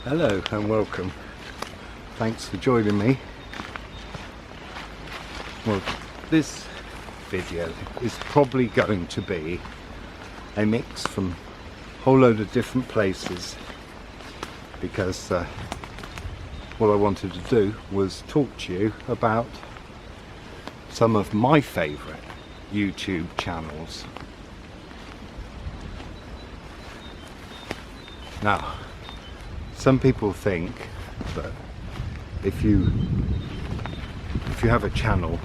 Hello and welcome. Thanks for joining me. Well, this video is probably going to be a mix from a whole load of different places because what I wanted to do was talk to you about some of my favourite YouTube channels. Now, some people think that if you have a channel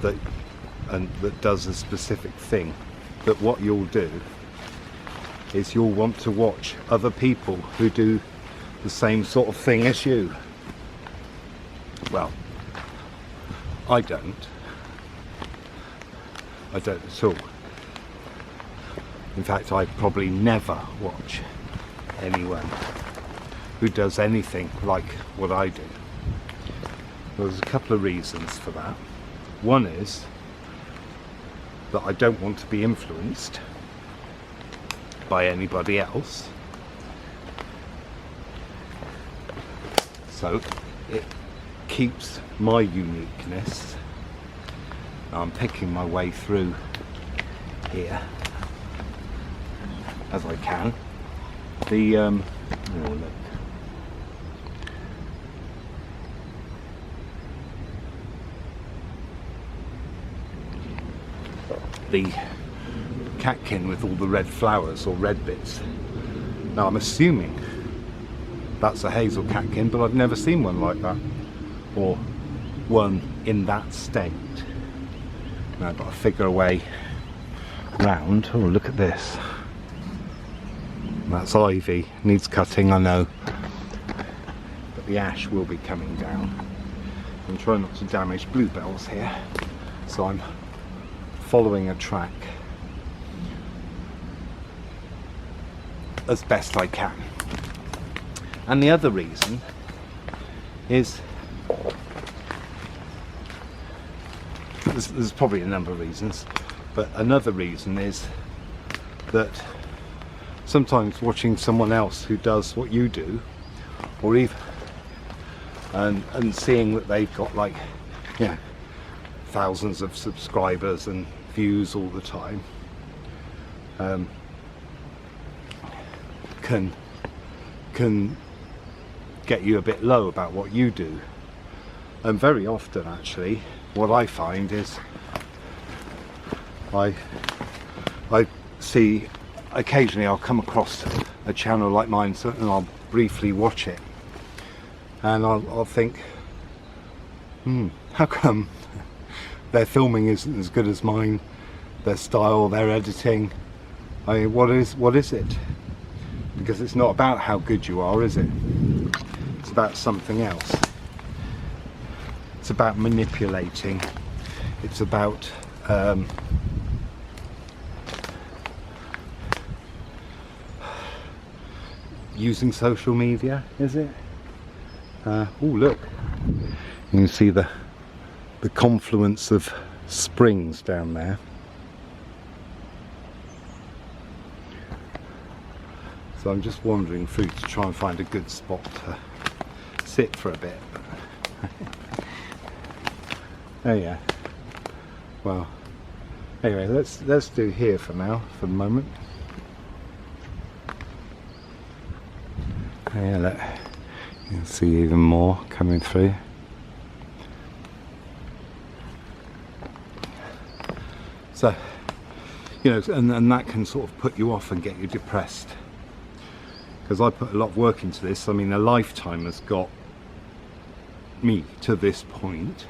that does a specific thing, that what you'll do is you'll want to watch other people who do the same sort of thing as you. Well, I don't at all. In fact, I probably never watch anyone who does anything like what I do. There's a couple of reasons for that. One is that I don't want to be influenced by anybody else, so it keeps my uniqueness. I'm picking my way through here as I can. Oh, look. The catkin with all the red flowers or red bits. Now I'm assuming that's a hazel catkin, but I've never seen one like that, or one in that state. Now I've got to figure a way round. Oh, look at this. That's ivy, needs cutting, I know, but the ash will be coming down. I'm trying not to damage bluebells here, so I'm following a track as best I can. And the other reason is, there's probably a number of reasons, but another reason is that sometimes watching someone else who does what you do, or even and seeing that they've got, like, you know, thousands of subscribers and views all the time, can get you a bit low about what you do. And very often, actually, what I find is I see, occasionally I'll come across a channel like mine, and I'll briefly watch it, and I'll think, how come their filming isn't as good as mine, their style, their editing? I mean, what is it? Because it's not about how good you are, is it? It's about something else. It's about manipulating. It's about using social media, is it? Oh, look, you can see the confluence of springs down there. So I'm just wandering through to try and find a good spot to sit for a bit. Oh yeah. Well, anyway, let's do here for now, for the moment. Oh yeah, look, you can see even more coming through. So, you know, and that can sort of put you off and get you depressed. Because I put a lot of work into this. I mean, a lifetime has got me to this point,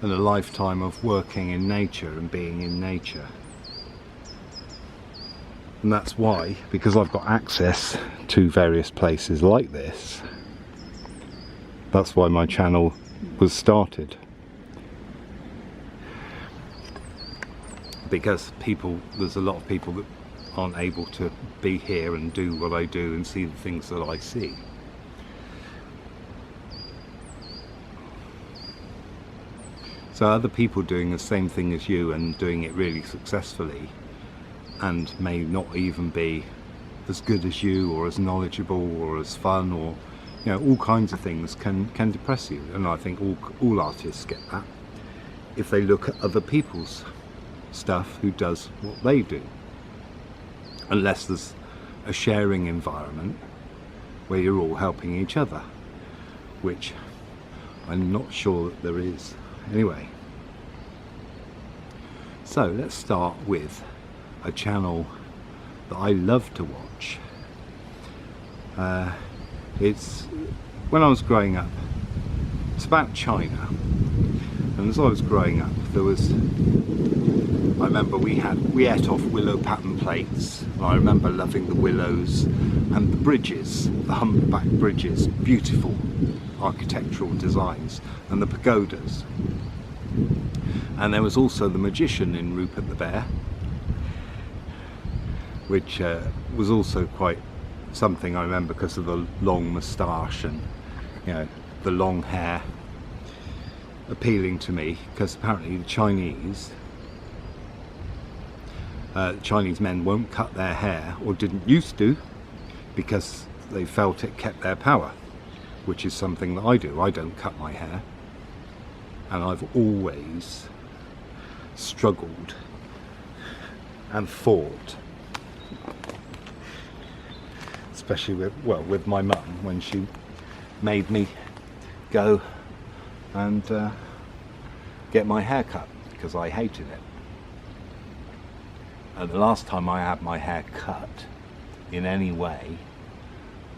and a lifetime of working in nature and being in nature. And that's why, because I've got access to various places like this, that's why my channel was started. Because there's a lot of people that aren't able to be here and do what I do and see the things that I see. So other people doing the same thing as you and doing it really successfully, and may not even be as good as you, or as knowledgeable, or as fun, or all kinds of things can depress you. And I think all artists get that if they look at other people's stuff who does what they do, unless there's a sharing environment where you're all helping each other, which I'm not sure that there is. Anyway, so let's start with a channel that I love to watch. It's when I was growing up, it's about China, and as I was growing up there was, I remember we ate off willow pattern plates, and I remember loving the willows and the bridges, the humpback bridges, beautiful architectural designs, and the pagodas. And there was also the magician in Rupert the Bear, which was also quite something I remember because of the long moustache and the long hair appealing to me, because apparently the Chinese men won't cut their hair, or didn't used to, because they felt it kept their power, which is something that I do. I don't cut my hair, and I've always struggled and fought, especially with my mum, when she made me go and get my hair cut, because I hated it. And the last time I had my hair cut in any way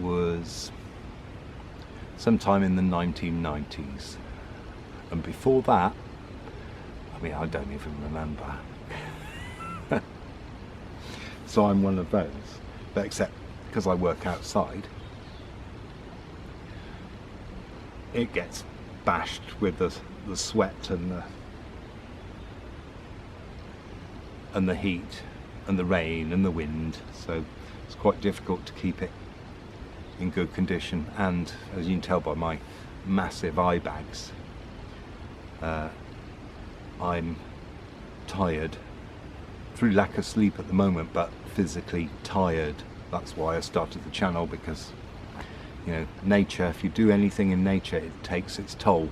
was sometime in the 1990s, and before that, I mean, I don't even remember. So I'm one of those, but except because I work outside, it gets bashed with the sweat and the heat and the rain and the wind, so it's quite difficult to keep it in good condition. And as you can tell by my massive eye bags, I'm tired through lack of sleep at the moment, but physically tired. That's why I started the channel, because nature, if you do anything in nature, it takes its toll,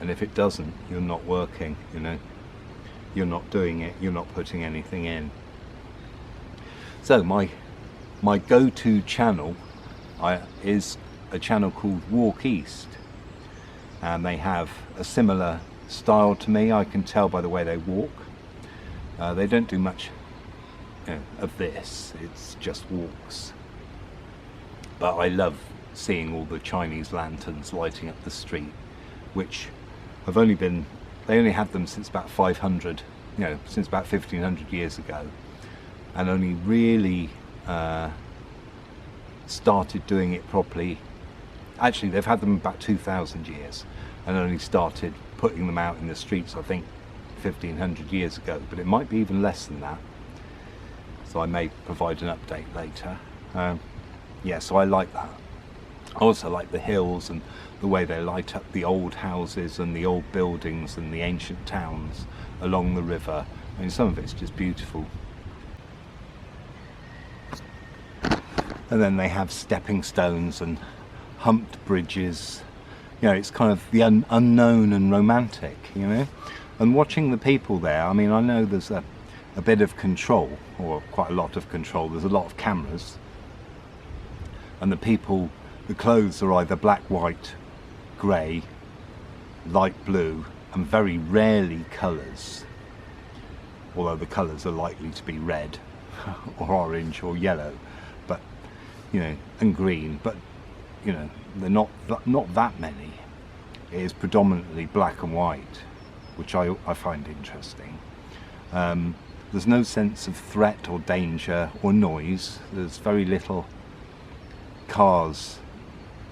and if it doesn't, you're not working, you're not doing it, you're not putting anything in. So my go-to channel is a channel called Walk East, and they have a similar style to me. I can tell by the way they walk. They don't do much of this, it's just walks, but I love seeing all the Chinese lanterns lighting up the street, which have they only had them since about 500, since about 1500 years ago, and only really started doing it properly. Actually, they've had them about 2,000 years, and only started putting them out in the streets, I think, 1500 years ago, but it might be even less than that, so I may provide an update later. Yeah, so I like that. I also like the hills and the way they light up the old houses and the old buildings and the ancient towns along the river. I mean, some of it's just beautiful. And then they have stepping stones and humped bridges. It's kind of the unknown and romantic, And watching the people there, I mean, I know there's a bit of control, or quite a lot of control. There's a lot of cameras, and the people, the clothes are either black, white, grey, light blue, and very rarely colours, although the colours are likely to be red or orange or yellow, but and green, but they're not that many. It is predominantly black and white, which I find interesting. There's no sense of threat or danger or noise. There's very little cars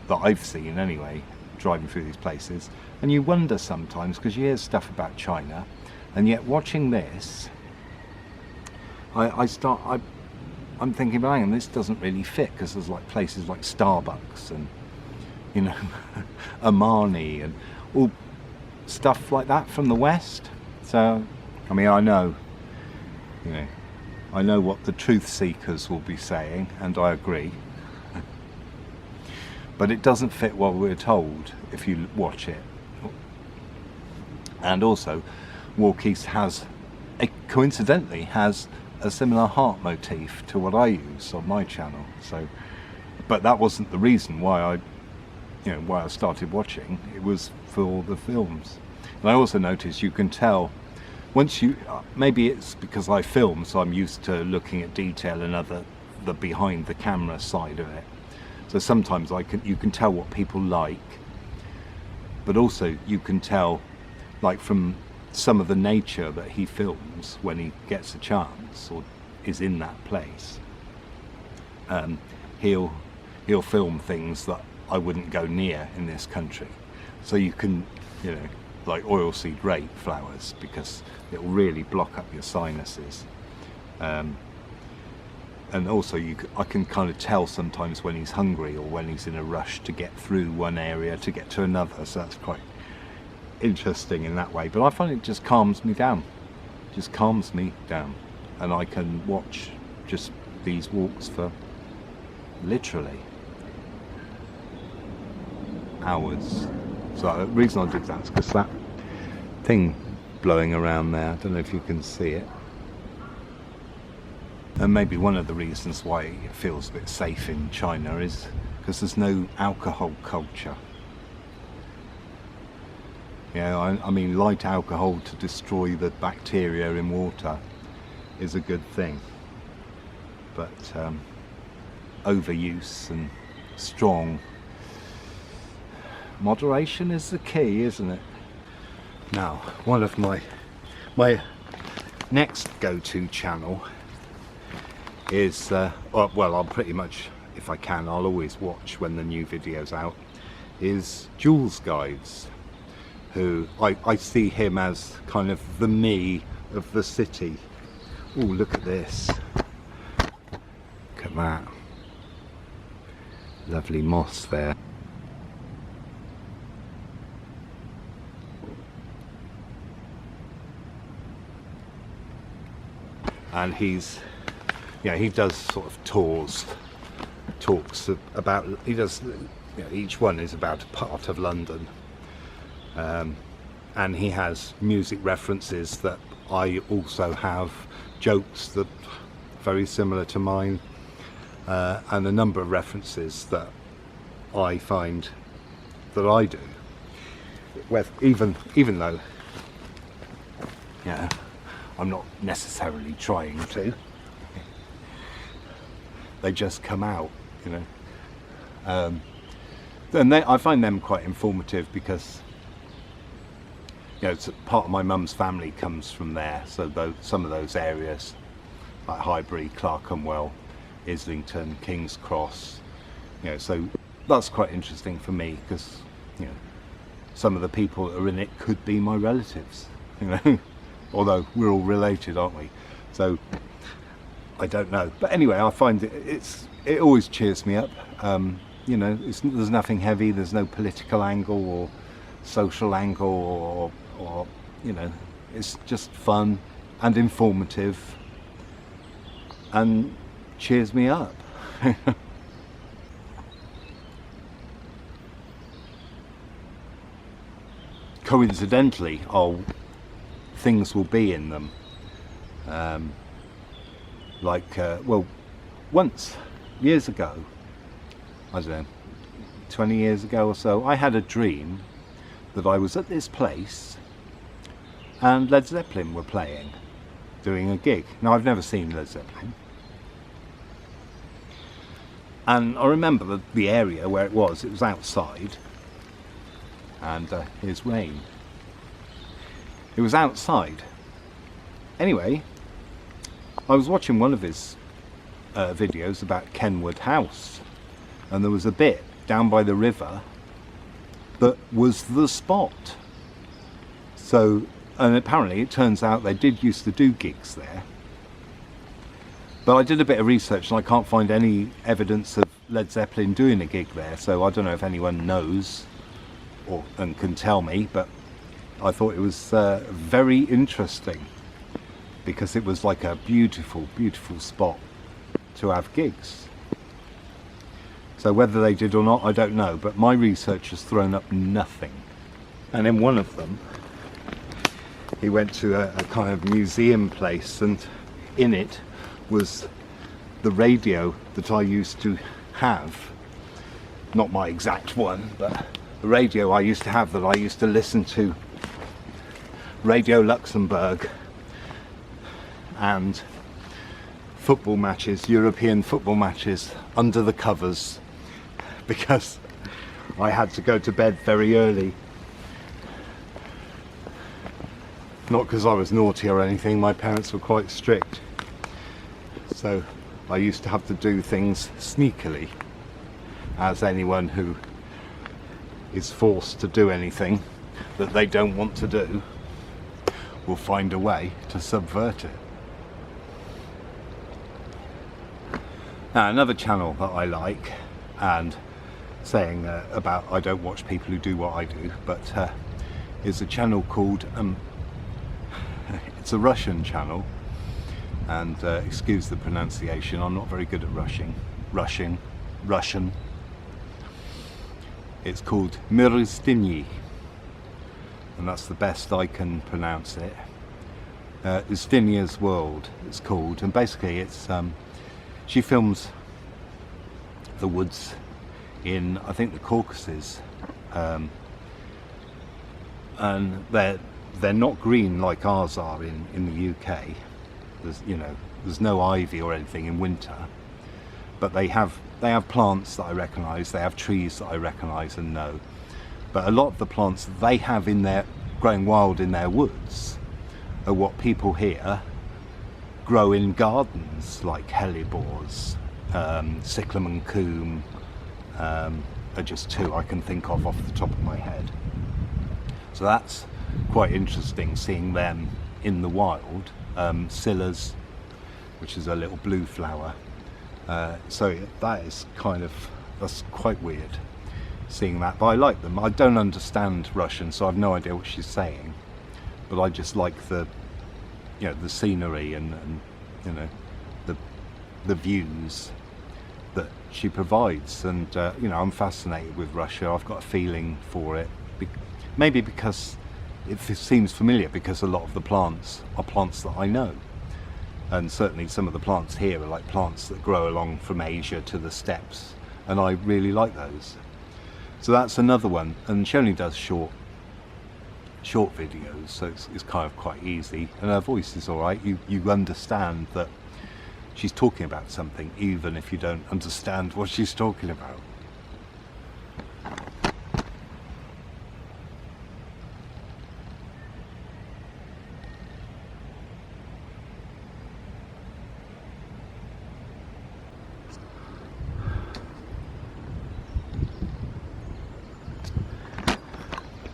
that I've seen anyway driving through these places, and you wonder sometimes, because you hear stuff about China, and yet watching this I'm thinking, but hang on, this doesn't really fit, because there's like places like Starbucks and Armani and all stuff like that from the West. So I mean, I know I know what the truth seekers will be saying, and I agree. But it doesn't fit what we're told if you watch it. And also, Walk East coincidentally has a similar heart motif to what I use on my channel. So, but that wasn't the reason why I started watching. It was for the films. And I also noticed you can tell once maybe it's because I film, so I'm used to looking at detail and the behind the camera side of it. So sometimes you can tell what people like, but also you can tell, like from some of the nature that he films when he gets a chance or is in that place. He'll film things that I wouldn't go near in this country. So you can, like oilseed rape flowers, because it will really block up your sinuses. And also I can kind of tell sometimes when he's hungry or when he's in a rush to get through one area to get to another, so that's quite interesting in that way. But I find it just calms me down, and I can watch just these walks for literally hours. So the reason I did that is because that thing blowing around there, I don't know if you can see it. And maybe one of the reasons why it feels a bit safe in China is because there's no alcohol culture. I mean, light alcohol to destroy the bacteria in water is a good thing. But overuse and strong moderation is the key, isn't it? Now, one of my next go-to channel is, well, I'll pretty much, if I can, I'll always watch when the new video's out, is Jules Guides, who I see him as kind of the me of the city. Oh, look at this. Look at that. Lovely moss there. And he does sort of talks about, each one is about a part of London. And he has music references that I also have, jokes that very similar to mine, and a number of references that I find that I do, even though I'm not necessarily trying to. They just come out, and I find them quite informative because it's part of my mum's family comes from there, so some of those areas like Highbury, Clerkenwell, Islington, King's Cross, so that's quite interesting for me because some of the people that are in it could be my relatives, although we're all related, aren't we? So I don't know, but anyway, I find it always cheers me up. There's nothing heavy, there's no political angle or social angle or it's just fun and informative and cheers me up. Coincidentally, things will be in them. Well, once, years ago, I don't know, 20 years ago or so, I had a dream that I was at this place and Led Zeppelin were playing, doing a gig. Now, I've never seen Led Zeppelin. And I remember the area where it was outside, and here's rain. It was outside. Anyway, I was watching one of his videos about Kenwood House, and there was a bit down by the river that was the spot. So, and apparently it turns out they did used to do gigs there. But I did a bit of research and I can't find any evidence of Led Zeppelin doing a gig there, so I don't know if anyone knows and can tell me, but I thought it was very interesting. because it was like a beautiful, beautiful spot to have gigs. So whether they did or not, I don't know, but my research has thrown up nothing. And in one of them, he went to a kind of museum place, and in it was the radio that I used to have. Not my exact one, but the radio I used to have that I used to listen to. Radio Luxembourg and football matches, European football matches, under the covers, because I had to go to bed very early. Not because I was naughty or anything, my parents were quite strict. So I used to have to do things sneakily, as anyone who is forced to do anything that they don't want to do will find a way to subvert it. Now, another channel that I like, and saying about I don't watch people who do what I do, but is a channel called it's a Russian channel, and excuse the pronunciation, I'm not very good at Russian. It's called Miristini, and that's the best I can pronounce it. Ustinia's World it's called, and basically it's she films the woods in, I think, the Caucasus, and they're not green like ours are in the UK. There's no ivy or anything in winter, but they have plants that I recognise, they have trees that I recognise and know. But a lot of the plants that they have in their growing wild in their woods are what people here grow in gardens, like hellebores, cyclamen coum, are just two I can think of off the top of my head. So that's quite interesting, seeing them in the wild. Scillas, which is a little blue flower. So that's quite weird, seeing that, but I like them. I don't understand Russian, so I've no idea what she's saying, but I just like the scenery and the views that she provides, and I'm fascinated with Russia. I've got a feeling for it, maybe because it seems familiar, because a lot of the plants are plants that I know, and certainly some of the plants here are like plants that grow along from Asia to the steppes, and I really like those. So that's another one, and she only does short videos, so it's kind of quite easy, and her voice is alright. You understand that she's talking about something, even if you don't understand what she's talking about.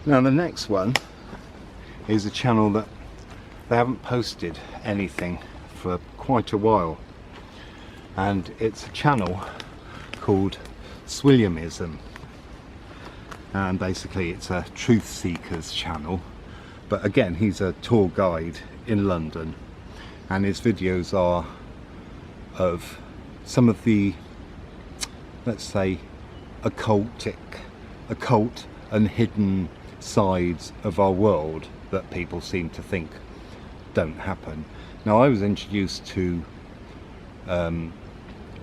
Now the next one is a channel that they haven't posted anything for quite a while, and it's a channel called Swilliamism, and basically it's a truth seekers channel, but again he's a tour guide in London, and his videos are of some of the, let's say, occult and hidden sides of our world that people seem to think don't happen. Now, I was introduced to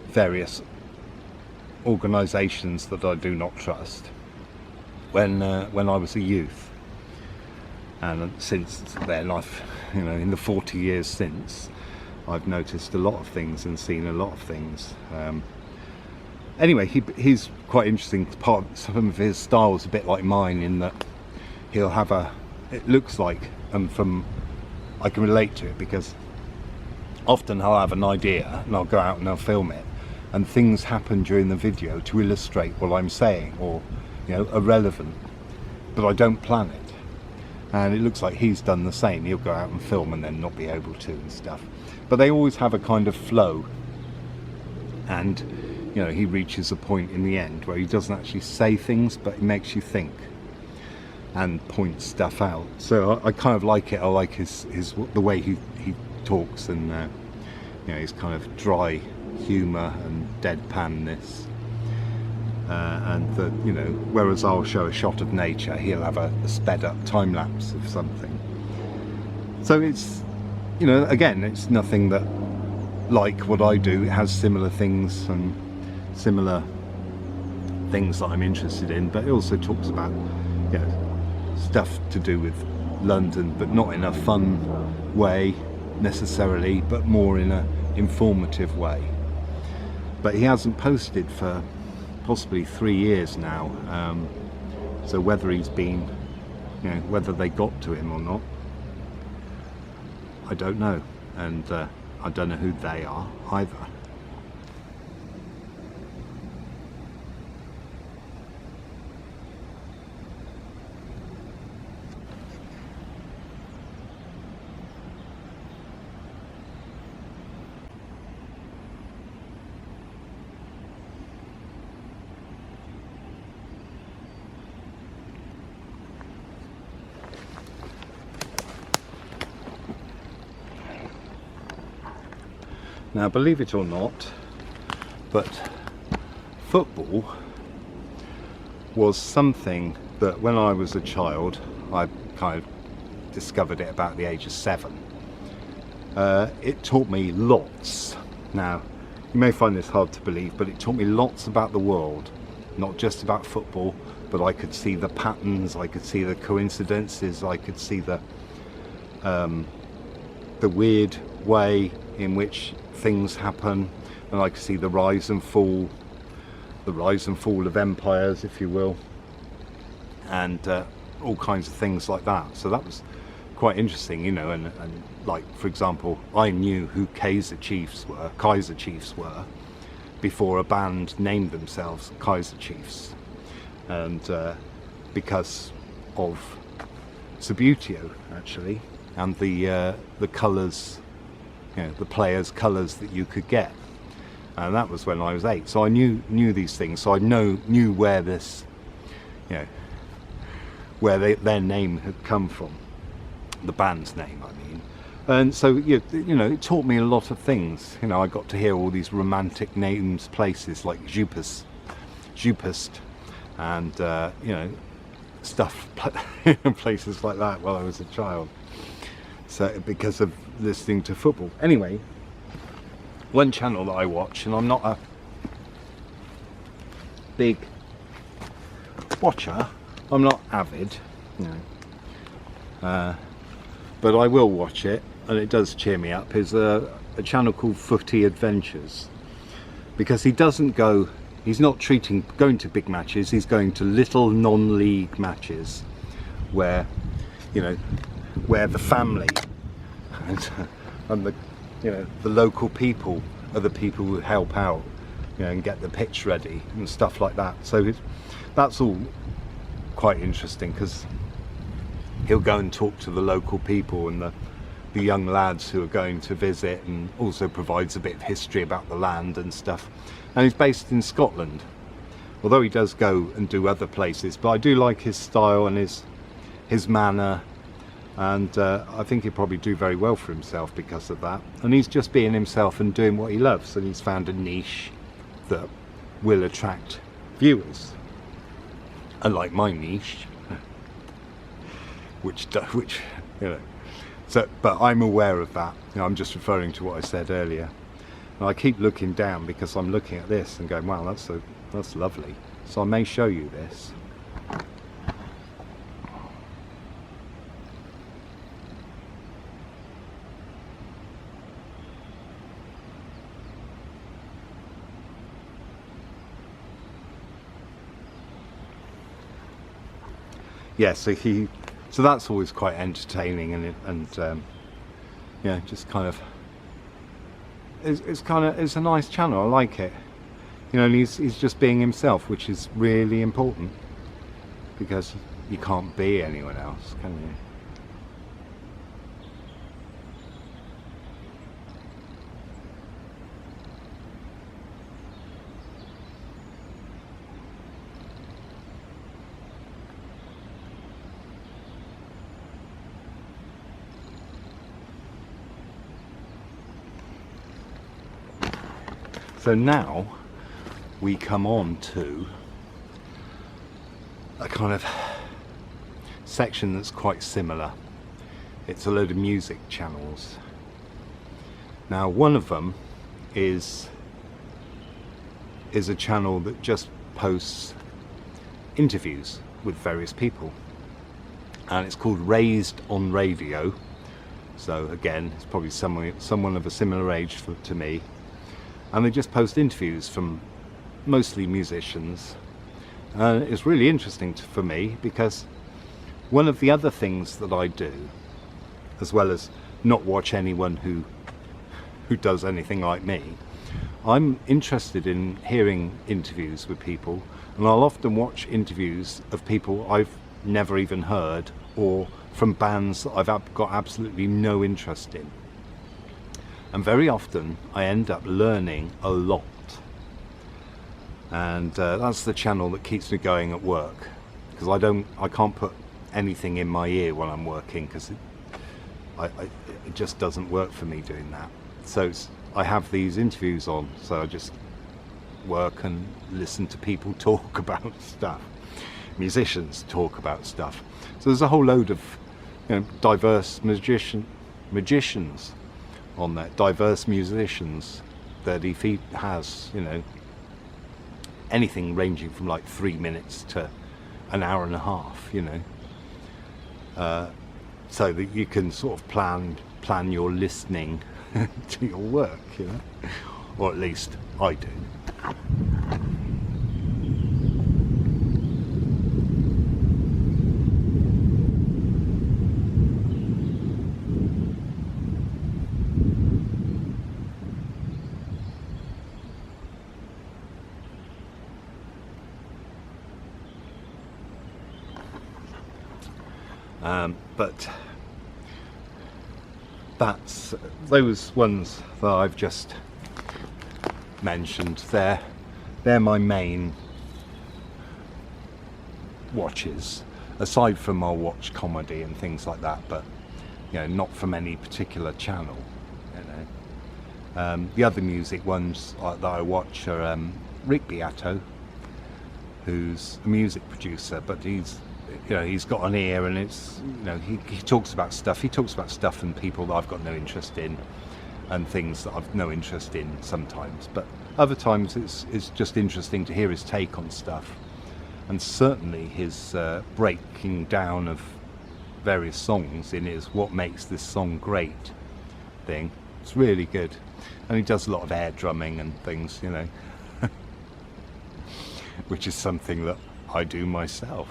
various organisations that I do not trust when I was a youth, and since then in the 40 years since, I've noticed a lot of things and seen a lot of things. Anyway, he's quite interesting. Some of his style is a bit like mine, in that he'll have it looks like, and I can relate to it, because often I'll have an idea and I'll go out and I'll film it, and things happen during the video to illustrate what I'm saying, or are relevant, but I don't plan it. And it looks like he's done the same. He'll go out and film and then not be able to and stuff, but they always have a kind of flow, and he reaches a point in the end where he doesn't actually say things, but he makes you think and points stuff out. So I kind of like it. I like the way he talks, and his kind of dry humour and deadpanness, and that, whereas I'll show a shot of nature, he'll have a sped up time lapse of something. So it's, again, it's nothing that, like what I do, it has similar things and similar things that I'm interested in, but it also talks about stuff to do with London, but not in a fun way necessarily, but more in a informative way. But he hasn't posted for possibly 3 years now, so whether he's been, whether they got to him or not, I don't know, and I don't know who they are either. Now, believe it or not, but football was something that when I was a child, I kind of discovered it about the age of 7. It taught me lots. Now, you may find this hard to believe, but it taught me lots about the world, not just about football, but I could see the patterns, I could see the coincidences, I could see the weird way in which things happen, and I could see the rise and fall of empires, if you will, and all kinds of things like that. So that was quite interesting, and like, for example, I knew who Kaiser Chiefs were before a band named themselves Kaiser Chiefs, and because of Beato, actually, and the colours, the players' colours that you could get, and that was when I was 8. So I knew these things. So I knew where this, where their name had come from, the band's name, I mean. And so it taught me a lot of things. I got to hear all these romantic names, places like Jupist, and stuff, places like that while I was a child. So because of listening to football. Anyway, one channel that I watch, and I'm not a big watcher, I'm not avid, but I will watch it, and it does cheer me up, is a channel called Footy Adventures, because he's not going to big matches, he's going to little non-league matches where the family and the local people are the people who help out, and get the pitch ready and stuff like that. So that's all quite interesting, because he'll go and talk to the local people and the young lads who are going to visit, and also provides a bit of history about the land and stuff. And he's based in Scotland, although he does go and do other places, but I do like his style and his manner. And I think he'll probably do very well for himself because of that. And he's just being himself and doing what he loves, and he's found a niche that will attract viewers, unlike my niche, which so, but I'm aware of that. I'm just referring to what I said earlier, and I keep looking down because I'm looking at this and going, wow, that's lovely. So I may show you this. Yeah, so that's always quite entertaining, and just kind of, it's a nice channel. I like it, and he's just being himself, which is really important, because you can't be anyone else, can you? So now we come on to a kind of section that's quite similar. It's a load of music channels. Now one of them is a channel that just posts interviews with various people, and it's called Raised on Radio. So again, it's probably someone of a similar age to me, and they just post interviews from mostly musicians. It's really interesting for me, because one of the other things that I do, as well as not watch anyone who does anything like me, I'm interested in hearing interviews with people, and I'll often watch interviews of people I've never even heard, or from bands that I've got absolutely no interest in. And very often I end up learning a lot. And that's the channel that keeps me going at work, because I can't put anything in my ear while I'm working, because it just doesn't work for me doing that. So I have these interviews on, so I just work and listen to people talk about stuff. Musicians talk about stuff. So there's a whole load of, you know, diverse magicians on there, diverse musicians that he has, you know, anything ranging from like 3 minutes to an hour and a half, you know, so that you can sort of plan your listening to your work, you know, or at least I do. But that's those ones that I've just mentioned. They're my main watches. Aside from I'll watch comedy and things like that, but you know, not from any particular channel. You know, the other music ones that I watch are Rick Beato, who's a music producer, but he's got an ear, and it's, you know, he talks about stuff. He talks about stuff and people that I've got no interest in, and things that I've no interest in sometimes. But other times it's just interesting to hear his take on stuff, and certainly his breaking down of various songs in his "what makes this song great" thing. It's really good, and he does a lot of air drumming and things, you know, which is something that I do myself.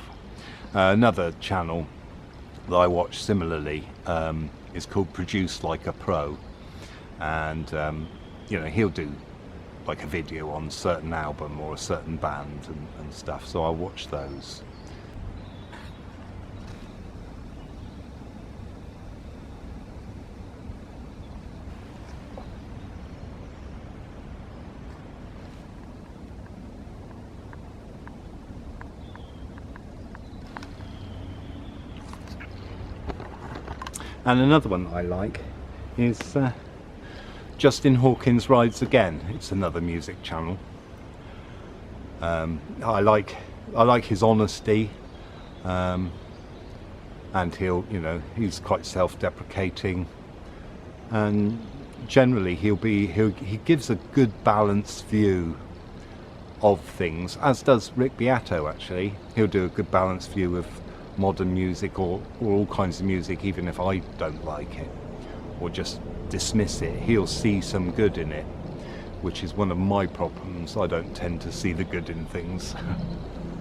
Another channel that I watch similarly is called Produce Like a Pro, and you know, he'll do like a video on a certain album or a certain band and stuff, so I watch those. And another one that I like is Justin Hawkins Rides Again. It's another music channel. I like his honesty, and he's quite self-deprecating, and generally he gives a good balanced view of things, as does Rick Beato. Actually, he'll do a good balanced view of modern music or all kinds of music, even if I don't like it or just dismiss it. He'll see some good in it, which is one of my problems. I don't tend to see the good in things.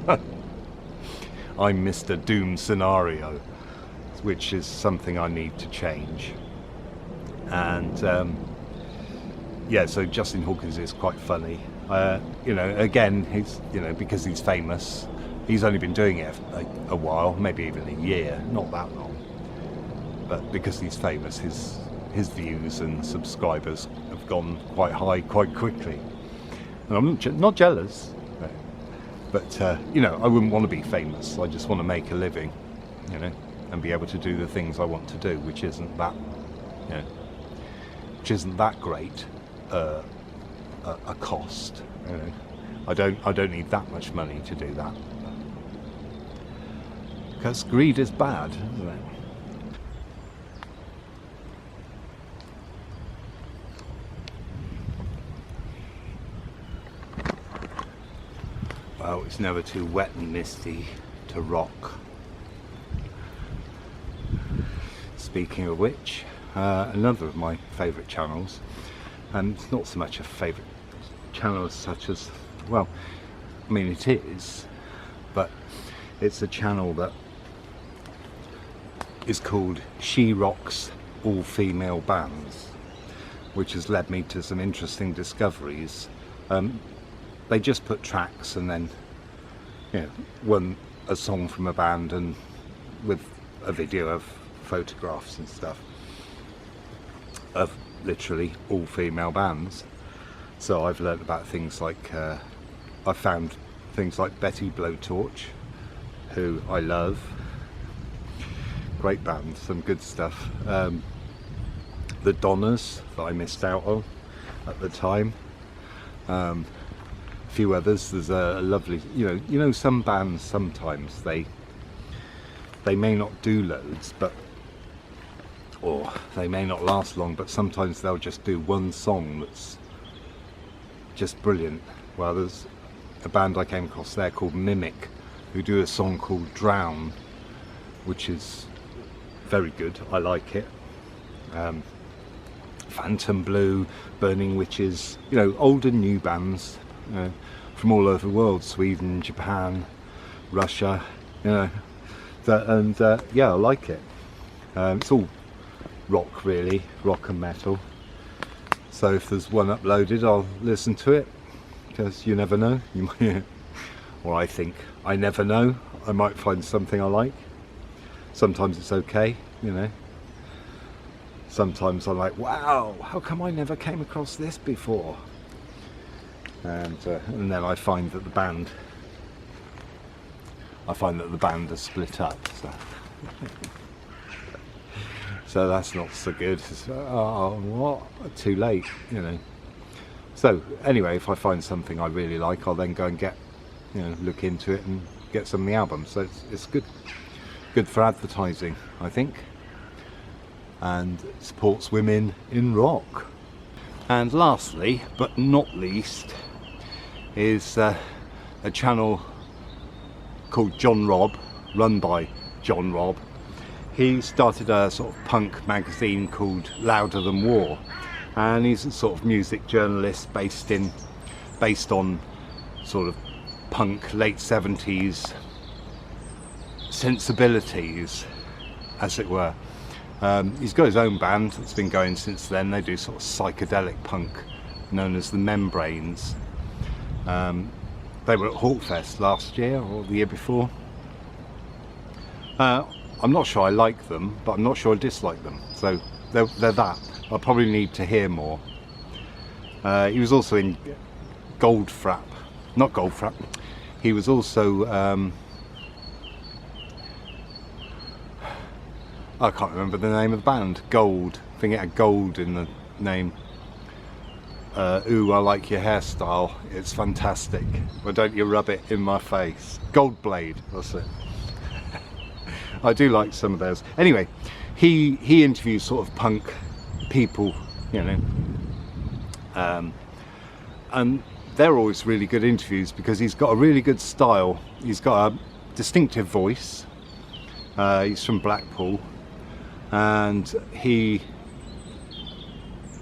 I'm Mr. Doom Scenario, which is something I need to change. And yeah, so Justin Hawkins is quite funny. Again, he's, because he's famous, he's only been doing it a while, maybe even a year, not that long. But because he's famous, his views and subscribers have gone quite high quite quickly. And I'm not jealous, but I wouldn't want to be famous. I just want to make a living, and be able to do the things I want to do, which isn't that great a cost. You know, I don't need that much money to do that, because greed is bad, isn't it? Well, it's never too wet and misty to rock. Speaking of which, another of my favourite channels, and it's not so much a favourite channel as such as, well, I mean it is, but it's a channel that is called She Rocks All Female Bands, which has led me to some interesting discoveries. They just put tracks and then, you know, a song from a band, and with a video of photographs and stuff of literally all female bands. So I've learnt about things like, I found things like Betty Blowtorch, who I love, great band, some good stuff. The Donnas that I missed out on at the time. A few others. There's a lovely, you know, some bands sometimes they may not do loads, or they may not last long, but sometimes they'll just do one song that's just brilliant. Well, there's a band I came across there called Mimic, who do a song called Drown, which is very good. I like it. Phantom Blue, Burning Witches, you know, old and new bands, you know, from all over the world, Sweden, Japan, Russia, you know, yeah, I like it. It's all rock, really, rock and metal. So if there's one uploaded, I'll listen to it, because you never know. You might, or I think I never know. I might find something I like. Sometimes it's okay, you know. Sometimes I'm like, wow, how come I never came across this before? And then I find that the band are split up. So that's not so good. Oh, what? Too late, you know. So anyway, if I find something I really like, I'll then go and look into it and get some of the albums. So it's good for advertising, I think, and supports women in rock. And lastly, but not least, is a channel called John Robb, run by John Robb. He started a sort of punk magazine called Louder Than War, and he's a sort of music journalist based on sort of punk late 70s sensibilities, as it were. He's got his own band that's been going since then. They do sort of psychedelic punk known as the Membranes. They were at Hawkfest last year or the year before. I'm not sure I like them, but I'm not sure I dislike them. So they're that. I probably need to hear more. He was also in Goldfrapp. Not Goldfrapp. He was also... I can't remember the name of the band. Gold. I think it had gold in the name. Ooh, I like your hairstyle. It's fantastic. Why don't you rub it in my face? Goldblade, that's it. I do like some of those. Anyway, he interviews sort of punk people, you know. And they're always really good interviews because he's got a really good style. He's got a distinctive voice. He's from Blackpool, and he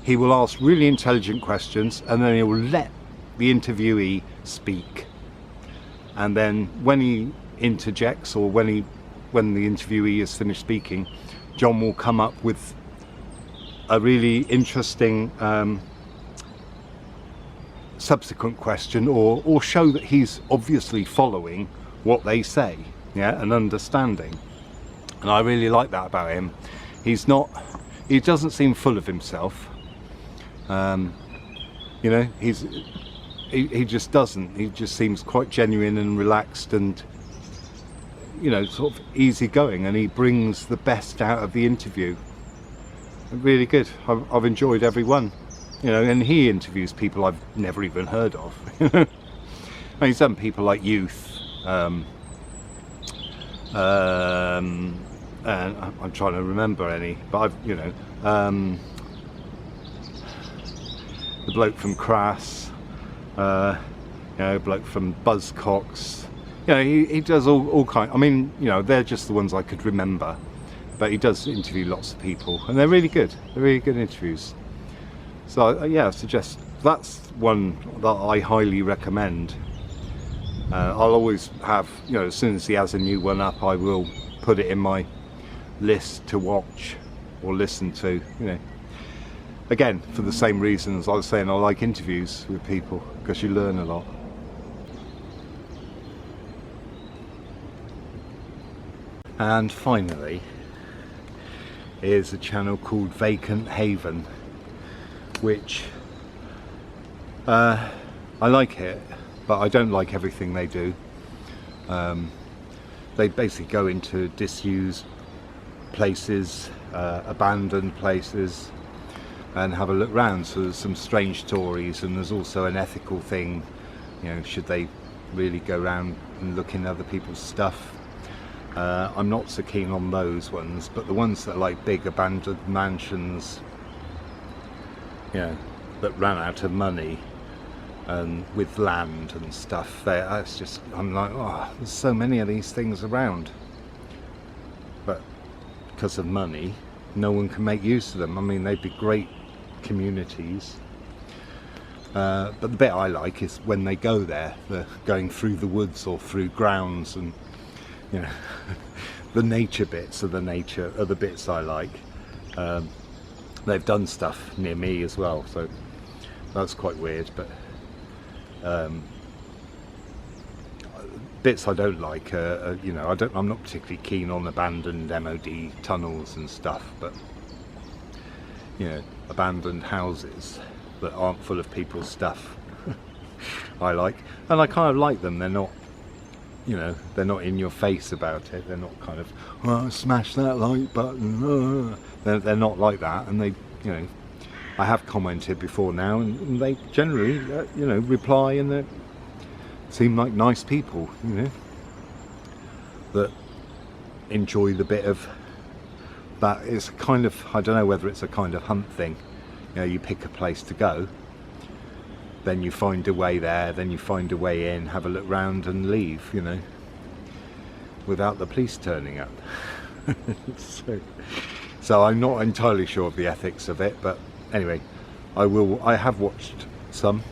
will ask really intelligent questions, and then he will let the interviewee speak. And then when he interjects, or when the interviewee has finished speaking, John will come up with a really interesting subsequent question, or show that he's obviously following what they say, yeah, and understanding. And I really like that about him. He doesn't seem full of himself. You know, he just doesn't. He just seems quite genuine and relaxed, and, you know, sort of easygoing, and he brings the best out of the interview. Really good. I've enjoyed every one. you know, and he interviews people I've never even heard of. I mean, some people like Youth, and I'm trying to remember any, but I've, you know, the bloke from Crass, you know, bloke from Buzzcocks, you know, he does all kind. I mean, you know, they're just the ones I could remember, but he does interview lots of people, and they're really good. They're really good interviews. So yeah, I suggest that's one that I highly recommend. I'll always have, you know, as soon as he has a new one up, I will put it in my list to watch or listen to, you know. Again, for the same reasons I was saying, I like interviews with people, because you learn a lot. And finally, here's a channel called Vacant Haven, which I like it, but I don't like everything they do. They basically go into disused places, abandoned places, and have a look round. So there's some strange stories, and there's also an ethical thing, you know, should they really go around and look in other people's stuff? I'm not so keen on those ones, but the ones that are like big abandoned mansions, you know, that ran out of money and with land and stuff, that's just, I'm like, oh, there's so many of these things around, but because of money no one can make use of them. I mean, they'd be great communities, but the bit I like is when they go there, they're going through the woods or through grounds, and you know, the nature bits are the bits I like. They've done stuff near me as well, so that's quite weird, but bits I don't like, you know, I'm not particularly keen on abandoned MOD tunnels and stuff, but you know, abandoned houses that aren't full of people's stuff I like, and I kind of like them. They're not, you know, they're not in your face about it. They're not kind of, oh, smash that like button, oh. They're not like that, and they, you know, I have commented before now, and they generally, you know, reply, and they seem like nice people, you know, that enjoy the bit of that. It's kind of, I don't know whether it's a kind of hunt thing, you know, you pick a place to go, then you find a way there, then you find a way in, have a look round and leave, you know, without the police turning up. So I'm not entirely sure of the ethics of it, but anyway, I have watched some.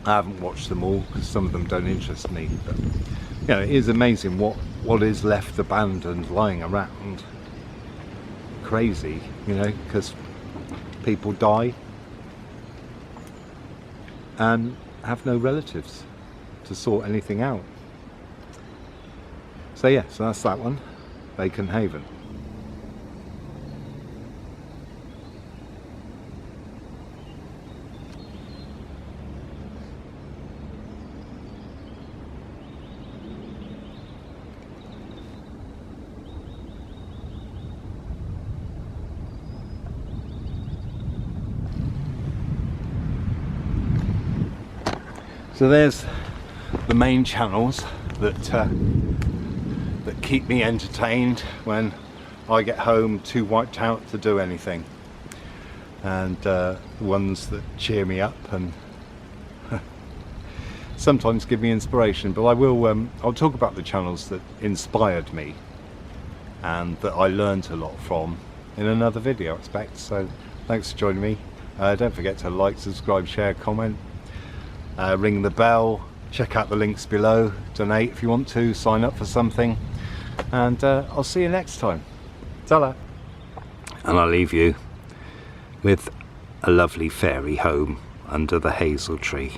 I haven't watched them all because some of them don't interest me, but you know, it is amazing what is left abandoned lying around. Crazy, you know, because people die and have no relatives to sort anything out. So yeah, so that's that one, Vacant Haven. So there's the main channels that keep me entertained when I get home too wiped out to do anything, and the ones that cheer me up and sometimes give me inspiration. But I'll talk about the channels that inspired me and that I learned a lot from in another video, I expect. So thanks for joining me. Don't forget to like, subscribe, share, comment. Ring the bell, check out the links below, donate if you want to, sign up for something, and I'll see you next time. Ta-ra. And I'll leave you with a lovely fairy home under the hazel tree.